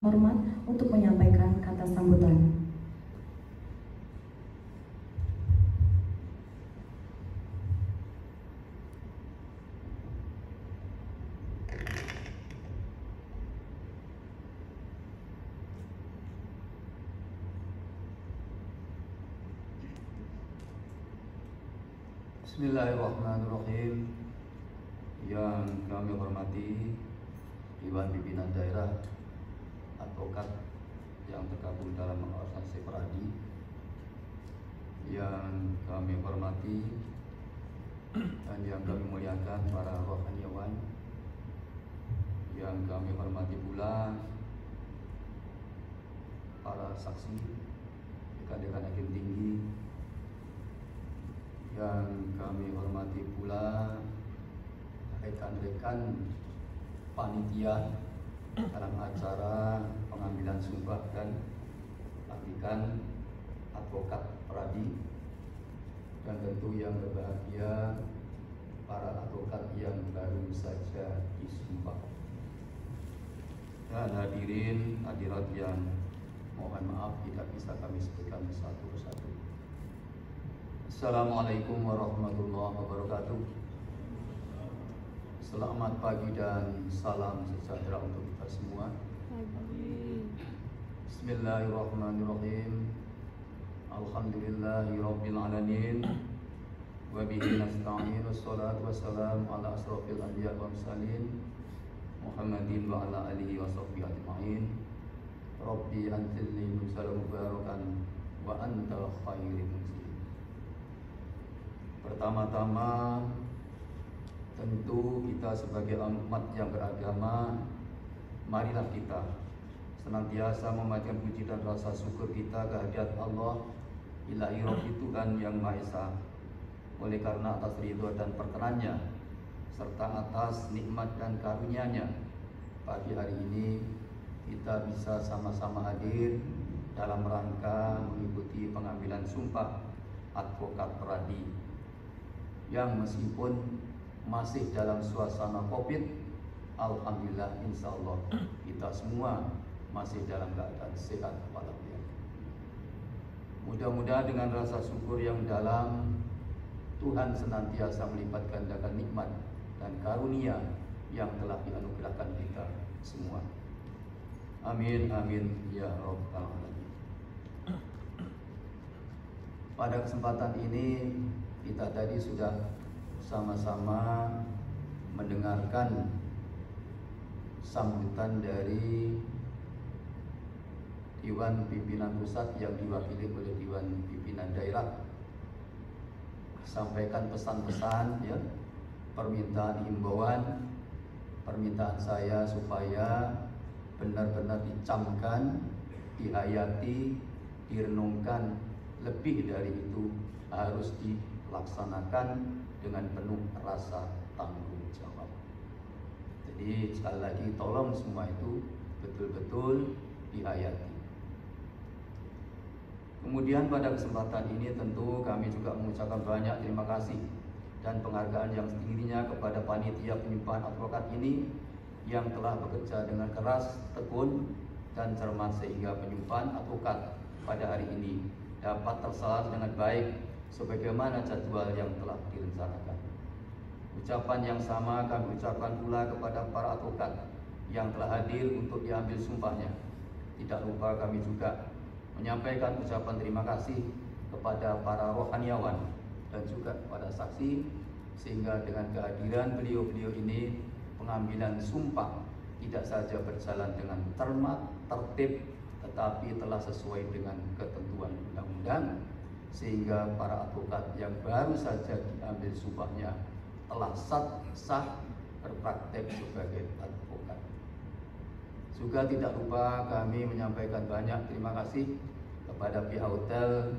Hormat untuk menyampaikan kata sambutan. Bismillahirrahmanirrahim. Yang kami hormati Dewan Pimpinan Daerah, advokat yang tergabung dalam organisasi Peradi, yang kami hormati dan yang kami muliakan para rohaniawan, yang kami hormati pula para saksi, rekan-rekan hakim tinggi, yang kami hormati pula rekan-rekan panitia dalam acara pengambilan sumpah dan pelantikan advokat Peradi, dan tentu yang berbahagia para advokat yang baru saja disumpah. Dan hadirin hadirat yang mohon maaf tidak bisa kami sebutkan satu persatu. Assalamualaikum warahmatullahi wabarakatuh. Selamat pagi dan salam sejahtera untuk kita semua. Bismillahirrahmanirrahim. Alhamdulillahi rabbil alamin. Wa bihi nasta'in. Wassalatu wassalamu ala asrofil anbiya wal mursalin Muhammadin wa ala alihi wa sahbihi ajma'in. Rabbi anzilni munzalan mubarakan wa anta khairul munzilin. Pertama-tama, tentu kita sebagai umat yang beragama, marilah kita senantiasa memanjatkan puji dan rasa syukur kita kehadirat Allah Ilahi Rabbi, Tuhan yang Maha Esa. Oleh karena atas ridho dan perkenannya serta atas nikmat dan karunia-Nya, pagi hari ini kita bisa sama-sama hadir dalam rangka mengikuti pengambilan sumpah advokat Peradi, yang meskipun masih dalam suasana COVID, alhamdulillah insya Allah kita semua masih dalam keadaan sehat walafiat. Mudah-mudahan dengan rasa syukur yang dalam, Tuhan senantiasa melipat gandakan nikmat dan karunia yang telah dianugerahkan kita semua. Amin amin ya rabbal alamin. Pada kesempatan ini kita tadi sudah sama-sama mendengarkan sambutan dari Dewan Pimpinan Pusat yang diwakili oleh Dewan Pimpinan Daerah, sampaikan pesan-pesan, ya, permintaan himbauan, permintaan saya supaya benar-benar dicamkan, dihayati, direnungkan, lebih dari itu harus dilaksanakan dengan penuh rasa tanggung jawab. Jadi sekali lagi tolong semua itu betul-betul dihayati. Kemudian pada kesempatan ini tentu kami juga mengucapkan banyak terima kasih dan penghargaan yang setingginya kepada panitia penyumpahan advokat ini yang telah bekerja dengan keras, tekun, dan cermat sehingga penyumpahan advokat pada hari ini dapat tersalat dengan baik sebagaimana jadwal yang telah direncanakan. Ucapan yang sama kami ucapkan pula kepada para advokat yang telah hadir untuk diambil sumpahnya. Tidak lupa kami juga menyampaikan ucapan terima kasih kepada para rohaniawan dan juga kepada saksi, sehingga dengan kehadiran beliau-beliau ini pengambilan sumpah tidak saja berjalan dengan cermat, tertib, tetapi telah sesuai dengan ketentuan undang-undang, sehingga para advokat yang baru saja diambil sumpahnya telah sah berpraktek sebagai advokat. Juga tidak lupa kami menyampaikan banyak terima kasih kepada pihak hotel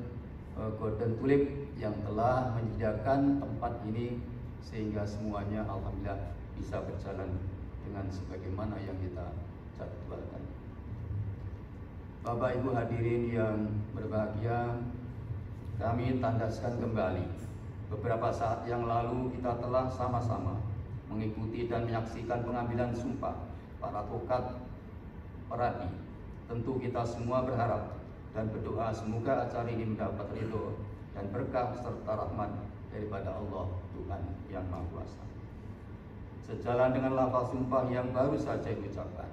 Golden Tulip yang telah menyediakan tempat ini sehingga semuanya alhamdulillah bisa berjalan dengan sebagaimana yang kita jadwalkan. Bapak Ibu hadirin yang berbahagia, kami tandaskan kembali beberapa saat yang lalu kita telah sama-sama mengikuti dan menyaksikan pengambilan sumpah para advokat Peradi. Tentu kita semua berharap dan berdoa semoga acara ini mendapat ridho dan berkah serta rahmat daripada Allah Tuhan Yang Maha Kuasa. Sejalan dengan lafaz sumpah yang baru saja diucapkan,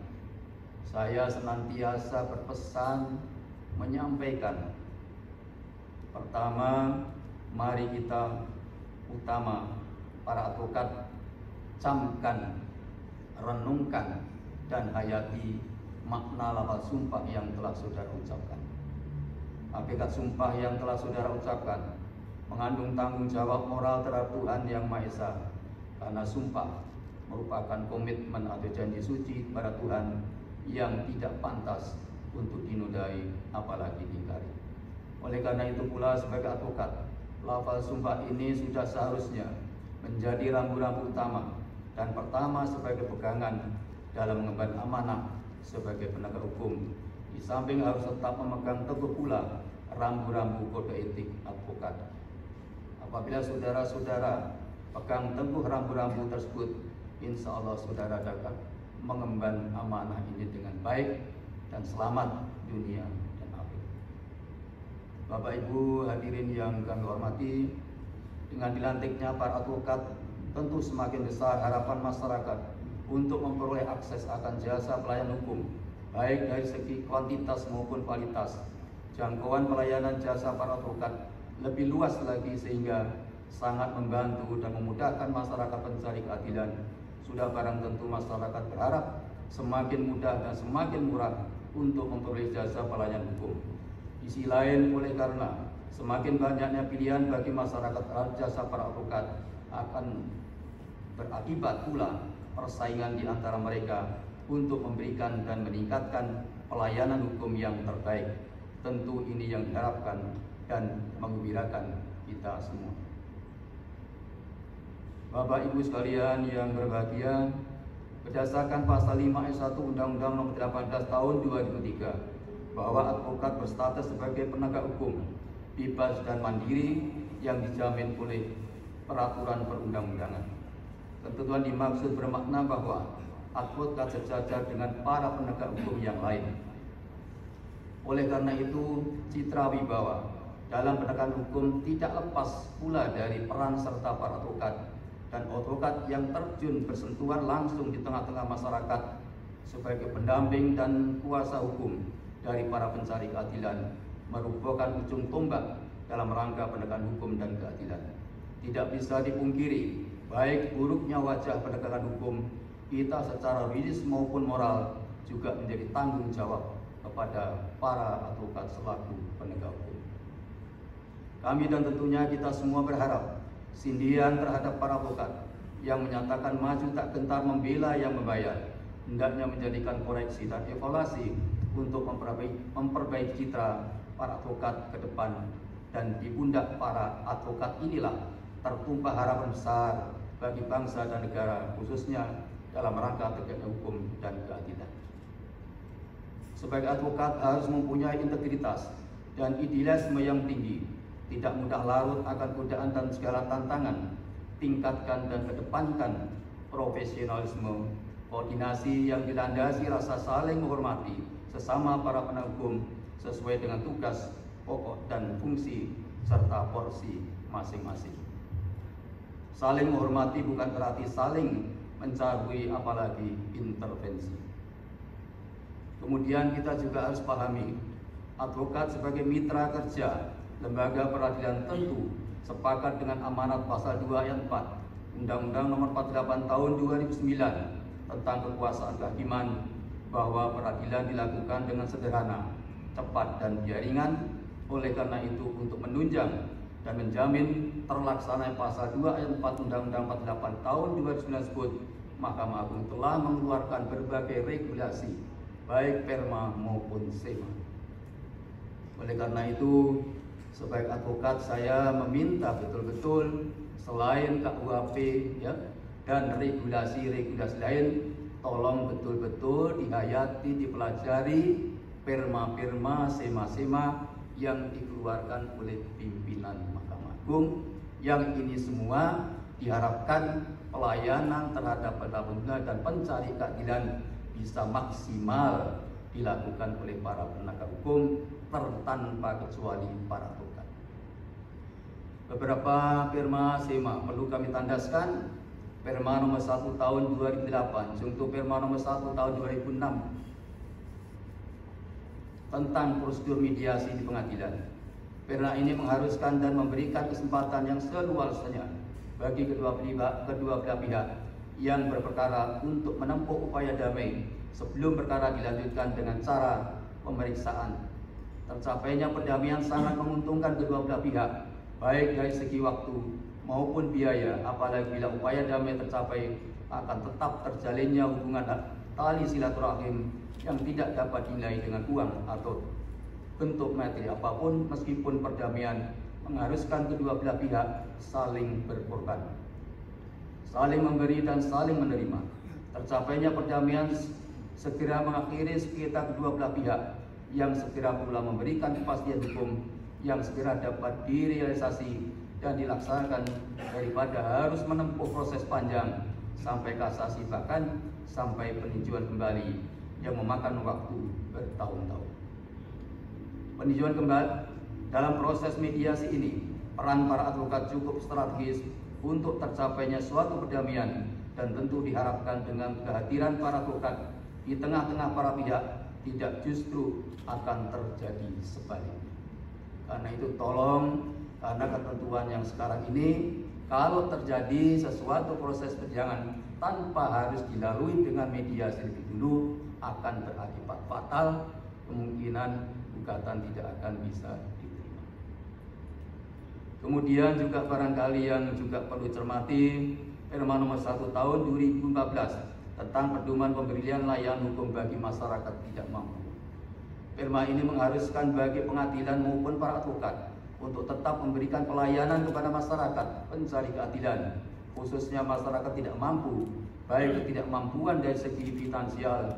saya senantiasa berpesan menyampaikan, pertama, mari kita utama para advokat camkan, renungkan, dan hayati makna lafaz sumpah yang telah saudara ucapkan. Hakikat sumpah yang telah saudara ucapkan mengandung tanggung jawab moral terhadap Tuhan Yang Maha Esa, karena sumpah merupakan komitmen atau janji suci kepada Tuhan yang tidak pantas untuk dinodai apalagi diingkari. Oleh karena itu pula sebagai advokat, lafaz sumpah ini sudah seharusnya menjadi rambu-rambu utama dan pertama sebagai pegangan dalam mengemban amanah sebagai penegak hukum. Di samping harus tetap memegang teguh pula rambu-rambu kode etik advokat. Apabila saudara-saudara pegang teguh rambu-rambu tersebut, insya Allah saudara dapat mengemban amanah ini dengan baik dan selamat dunia dan akhirat. Bapak Ibu hadirin yang kami hormati, dengan dilantiknya para advokat, tentu semakin besar harapan masyarakat untuk memperoleh akses akan jasa pelayanan hukum, baik dari segi kuantitas maupun kualitas. Jangkauan pelayanan jasa para advokat lebih luas lagi sehingga sangat membantu dan memudahkan masyarakat pencari keadilan. Sudah barang tentu masyarakat berharap semakin mudah dan semakin murah untuk memperoleh jasa pelayanan hukum. Di sisi lain, oleh karena semakin banyaknya pilihan bagi masyarakat terhadap jasa para advokat, akan berakibat pula persaingan di antara mereka untuk memberikan dan meningkatkan pelayanan hukum yang terbaik. Tentu ini yang diharapkan dan menggembirakan kita semua. Bapak Ibu sekalian yang berbahagia, berdasarkan pasal 5 ayat 1 Undang-Undang Nomor 18 Tahun 2003 bahwa advokat berstatus sebagai penegak hukum bebas dan mandiri yang dijamin oleh peraturan perundang-undangan. Ketentuan dimaksud bermakna bahwa advokat sejajar dengan para penegak hukum yang lain. Oleh karena itu, citra wibawa dalam penegakan hukum tidak lepas pula dari peran serta para advokat dan advokat yang terjun bersentuhan langsung di tengah-tengah masyarakat sebagai pendamping dan kuasa hukum dari para pencari keadilan, merupakan ujung tombak dalam rangka penegakan hukum dan keadilan. Tidak bisa dipungkiri, baik buruknya wajah penegakan hukum kita secara yuridis maupun moral juga menjadi tanggung jawab kepada para advokat selaku penegak hukum. Kami dan tentunya kita semua berharap sindiran terhadap para advokat yang menyatakan maju tak gentar membela yang membayar hendaknya menjadikan koreksi dan evaluasi untuk memperbaiki citra para advokat ke depan, dan di pundak para advokat inilah tertumpah harapan besar bagi bangsa dan negara, khususnya dalam rangka tegaknya hukum dan keadilan. Sebagai advokat harus mempunyai integritas dan idealisme yang tinggi, tidak mudah larut akan godaan dan segala tantangan, tingkatkan dan kedepankan profesionalisme, koordinasi yang dilandasi rasa saling menghormati sesama para penegak hukum sesuai dengan tugas pokok dan fungsi serta porsi masing-masing. Saling menghormati bukan berarti saling mencari apalagi intervensi. Kemudian kita juga harus pahami, advokat sebagai mitra kerja lembaga peradilan tentu sepakat dengan amanat pasal 2 ayat 4 Undang-Undang Nomor 48 Tahun 2009 tentang kekuasaan kehakiman, bahwa peradilan dilakukan dengan sederhana, cepat dan ringan. Oleh karena itu, untuk menunjang dan menjamin terlaksananya pasal 2 ayat 4 Undang-Undang 48 Tahun 2009 tersebut, Mahkamah Agung telah mengeluarkan berbagai regulasi baik perma maupun sema. Oleh karena itu, sebagai advokat saya meminta betul-betul selain KUHP ya, dan regulasi-regulasi lain, tolong betul-betul dihayati, dipelajari perma-perma, sema-sema yang dikeluarkan oleh pimpinan Mahkamah Agung, yang ini semua diharapkan pelayanan terhadap pengguna dan pencari keadilan bisa maksimal dilakukan oleh para penegak hukum tanpa kecuali para advokat. Beberapa perma sema perlu kami tandaskan. Perma nomor 1 tahun 2008, contoh perma nomor 1 tahun 2006 tentang prosedur mediasi di pengadilan. Perma ini mengharuskan dan memberikan kesempatan yang seluas-luasnya bagi kedua belah pihak yang berperkara untuk menempuh upaya damai sebelum perkara dilanjutkan dengan cara pemeriksaan. Tercapainya perdamaian sangat menguntungkan kedua belah pihak, baik dari segi waktu maupun biaya, apalagi bila upaya damai tercapai akan tetap terjalinnya hubungan tali silaturahim yang tidak dapat dinilai dengan uang atau bentuk materi apapun, meskipun perdamaian mengharuskan kedua belah pihak saling berkorban, saling memberi dan saling menerima. Tercapainya perdamaian segera mengakhiri sekitar kedua belah pihak yang segera pula memberikan kepastian hukum yang segera dapat direalisasi dan dilaksanakan daripada harus menempuh proses panjang sampai kasasi, bahkan sampai peninjauan kembali yang memakan waktu bertahun-tahun. Peninjauan kembali dalam proses mediasi ini, peran para advokat cukup strategis untuk tercapainya suatu perdamaian, dan tentu diharapkan dengan kehadiran para advokat di tengah-tengah para pihak tidak justru akan terjadi sebaliknya. Karena itu tolong, karena ketentuan yang sekarang ini, kalau terjadi sesuatu proses persidangan tanpa harus dilalui dengan mediasi lebih dulu, akan berakibat fatal, kemungkinan gugatan tidak akan bisa diterima. Kemudian juga barangkali yang juga perlu cermati, Perma nomor 1 tahun 2014 tentang pedoman pemberian layanan hukum bagi masyarakat tidak mampu. Perma ini mengharuskan bagi pengadilan maupun para advokat untuk tetap memberikan pelayanan kepada masyarakat pencari keadilan, khususnya masyarakat tidak mampu, baik ketidakmampuan dari segi finansial,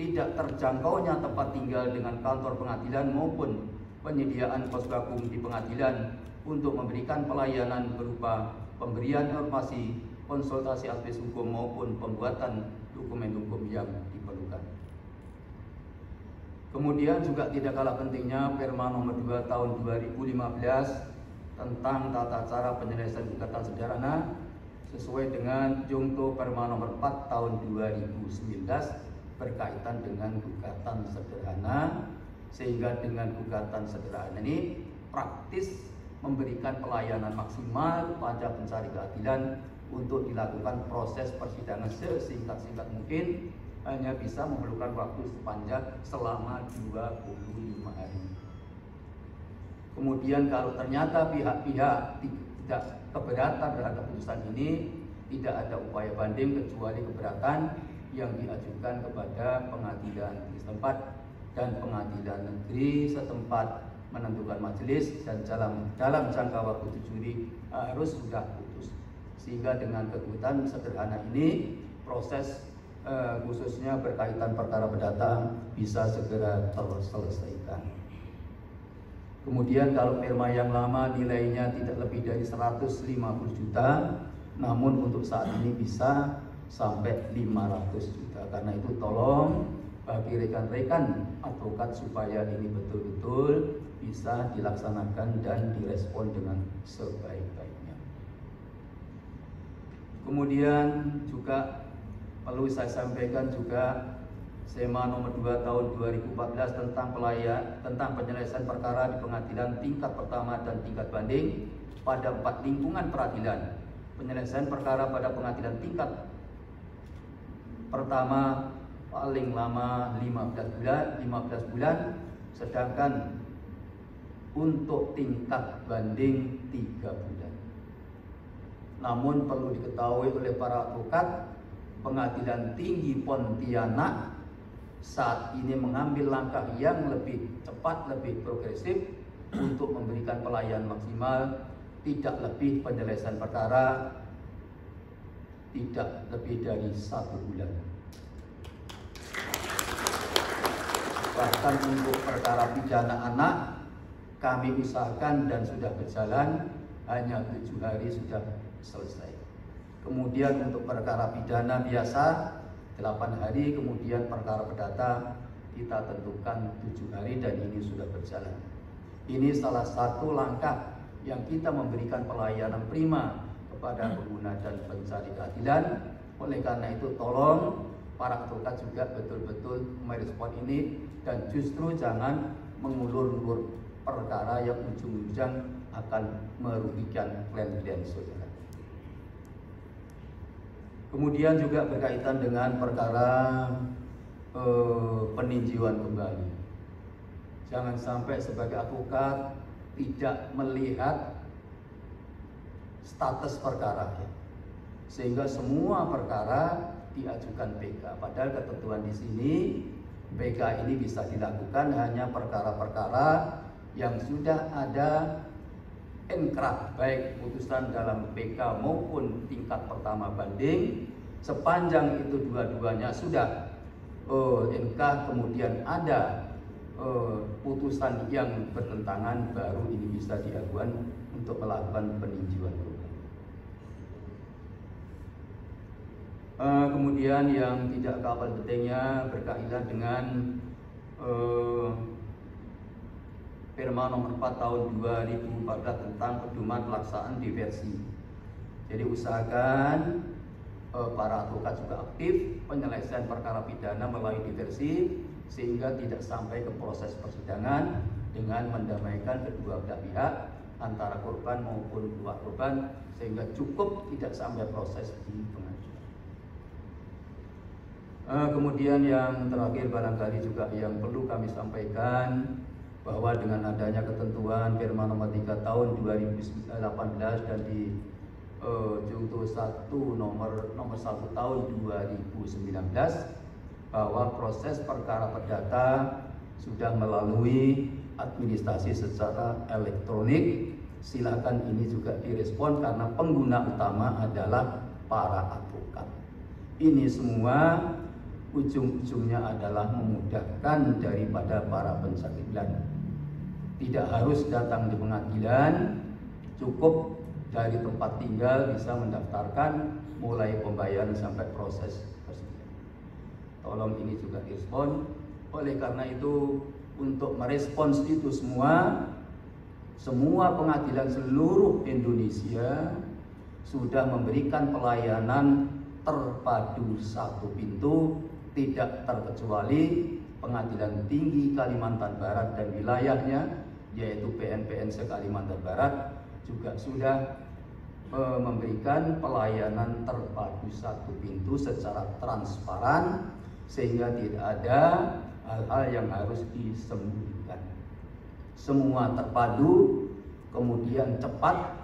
tidak terjangkaunya tempat tinggal dengan kantor pengadilan maupun penyediaan pos gabung di pengadilan untuk memberikan pelayanan berupa pemberian informasi, konsultasi advis hukum maupun pembuatan dokumen hukum yang diperlukan. Kemudian juga tidak kalah pentingnya Perma nomor 2 tahun 2015 tentang tata cara penyelesaian gugatan sederhana sesuai dengan Jungto Perma nomor 4 tahun 2019 berkaitan dengan gugatan sederhana, sehingga dengan gugatan sederhana ini praktis memberikan pelayanan maksimal pada pencari keadilan untuk dilakukan proses persidangan sesingkat-singkat mungkin, hanya bisa memerlukan waktu sepanjang selama 25 hari. Kemudian kalau ternyata pihak-pihak tidak keberatan terhadap putusan ini, tidak ada upaya banding kecuali keberatan yang diajukan kepada pengadilan negeri setempat, dan pengadilan negeri setempat menentukan majelis dan dalam jangka waktu 7 hari harus sudah putus. Sehingga dengan gugatan sederhana ini proses khususnya berkaitan perkara perdata bisa segera terselesaikan. Kemudian kalau perma yang lama nilainya tidak lebih dari 150 juta, namun untuk saat ini bisa sampai 500 juta. Karena itu tolong bagi rekan-rekan advokat supaya ini betul-betul bisa dilaksanakan dan direspon dengan sebaik-baiknya. Kemudian juga perlu saya sampaikan juga SEMA nomor 2 tahun 2014 tentang penyelesaian perkara di pengadilan tingkat pertama dan tingkat banding pada 4 lingkungan peradilan. Penyelesaian perkara pada pengadilan tingkat pertama paling lama 15 bulan, sedangkan untuk tingkat banding 3 bulan. Namun perlu diketahui oleh para advokat, Pengadilan Tinggi Pontianak saat ini mengambil langkah yang lebih cepat, lebih progresif untuk memberikan pelayanan maksimal, tidak lebih penyelesaian perkara, tidak lebih dari 1 bulan. Bahkan untuk perkara pidana anak, kami usahakan dan sudah berjalan hanya 7 hari sudah selesai. Kemudian untuk perkara pidana biasa 8 hari, kemudian perkara perdata kita tentukan 7 hari dan ini sudah berjalan. Ini salah satu langkah yang kita memberikan pelayanan prima kepada pengguna dan pencari keadilan. Oleh karena itu tolong para advokat juga betul-betul merespon ini dan justru jangan mengulur-ulur perkara yang ujung-ujung akan merugikan klien-klien saudara. Kemudian juga berkaitan dengan perkara peninjauan kembali. Jangan sampai sebagai advokat tidak melihat status perkara, ya. Sehingga semua perkara diajukan PK. Padahal ketentuan di sini PK ini bisa dilakukan hanya perkara-perkara yang sudah ada inkrah, baik putusan dalam PK maupun tingkat pertama banding. Sepanjang itu dua-duanya sudah inkrah, kemudian ada putusan yang bertentangan, baru ini bisa diajukan untuk melakukan peninjauan kembali. Kemudian yang tidak kalah pentingnya berkaitan dengan Perma nomor 4 tahun 2014 tentang pedoman pelaksanaan diversi. Jadi usahakan para advokat juga aktif penyelesaian perkara pidana melalui diversi, sehingga tidak sampai ke proses persidangan, dengan mendamaikan kedua belah pihak antara korban maupun keluarga korban, sehingga cukup tidak sampai proses di pengadilan. Kemudian yang terakhir barangkali juga yang perlu kami sampaikan, bahwa dengan adanya ketentuan Perma nomor 3 tahun 2018 dan di Junto 1 nomor 1 tahun 2019, bahwa proses perkara perdata sudah melalui administrasi secara elektronik. Silakan ini juga direspon karena pengguna utama adalah para advokat. Ini semua ujung-ujungnya adalah memudahkan daripada para pencari keadilan. Tidak harus datang di pengadilan, cukup dari tempat tinggal bisa mendaftarkan mulai pembayaran sampai proses persidangan. Tolong ini juga direspon. Oleh karena itu, untuk merespons itu semua pengadilan seluruh Indonesia sudah memberikan pelayanan terpadu satu pintu, tidak terkecuali Pengadilan Tinggi Kalimantan Barat dan wilayahnya, yaitu PN se-Kalimantan Barat, juga sudah memberikan pelayanan terpadu satu pintu secara transparan, sehingga tidak ada hal-hal yang harus disembunyikan. Semua terpadu, kemudian cepat,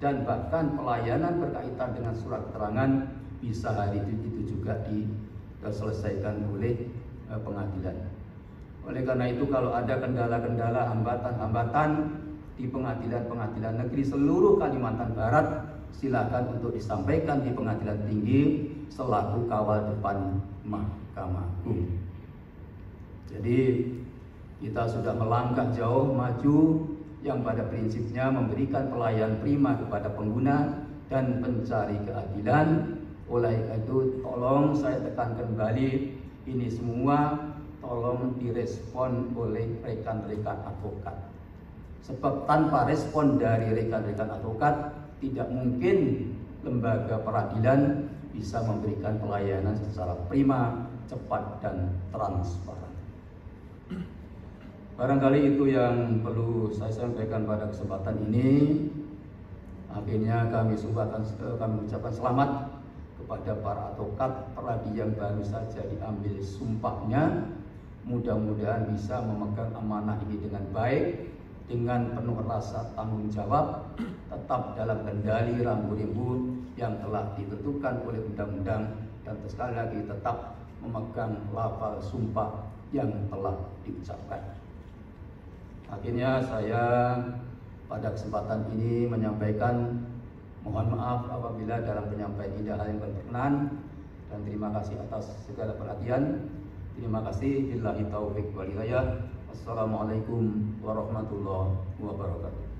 dan bahkan pelayanan berkaitan dengan surat keterangan bisa hari itu juga diselesaikan oleh pengadilan. Oleh karena itu, kalau ada kendala-kendala, hambatan-hambatan di pengadilan-pengadilan negeri seluruh Kalimantan Barat, silakan untuk disampaikan di Pengadilan Tinggi selaku kawal depan Mahkamah Agung. Jadi kita sudah melangkah jauh maju yang pada prinsipnya memberikan pelayanan prima kepada pengguna dan pencari keadilan. Oleh itu, tolong saya tekankan kembali, ini semua tolong direspon oleh rekan-rekan advokat. Sebab tanpa respon dari rekan-rekan advokat, tidak mungkin lembaga peradilan bisa memberikan pelayanan secara prima, cepat, dan transparan. Barangkali itu yang perlu saya sampaikan pada kesempatan ini. Akhirnya kami ucapkan selamat kepada para advokat peradi yang baru saja diambil sumpahnya. Mudah-mudahan bisa memegang amanah ini dengan baik, dengan penuh rasa tanggung jawab, tetap dalam kendali rambu-rambu yang telah ditentukan oleh undang-undang, dan sekali lagi tetap memegang lafal sumpah yang telah diucapkan. Akhirnya saya pada kesempatan ini menyampaikan mohon maaf apabila dalam penyampaian ini ada hal yang berkenan, dan terima kasih atas segala perhatian. Terima kasih. Billahi taufiq wal hidayah. Wassalamualaikum warahmatullahi wabarakatuh.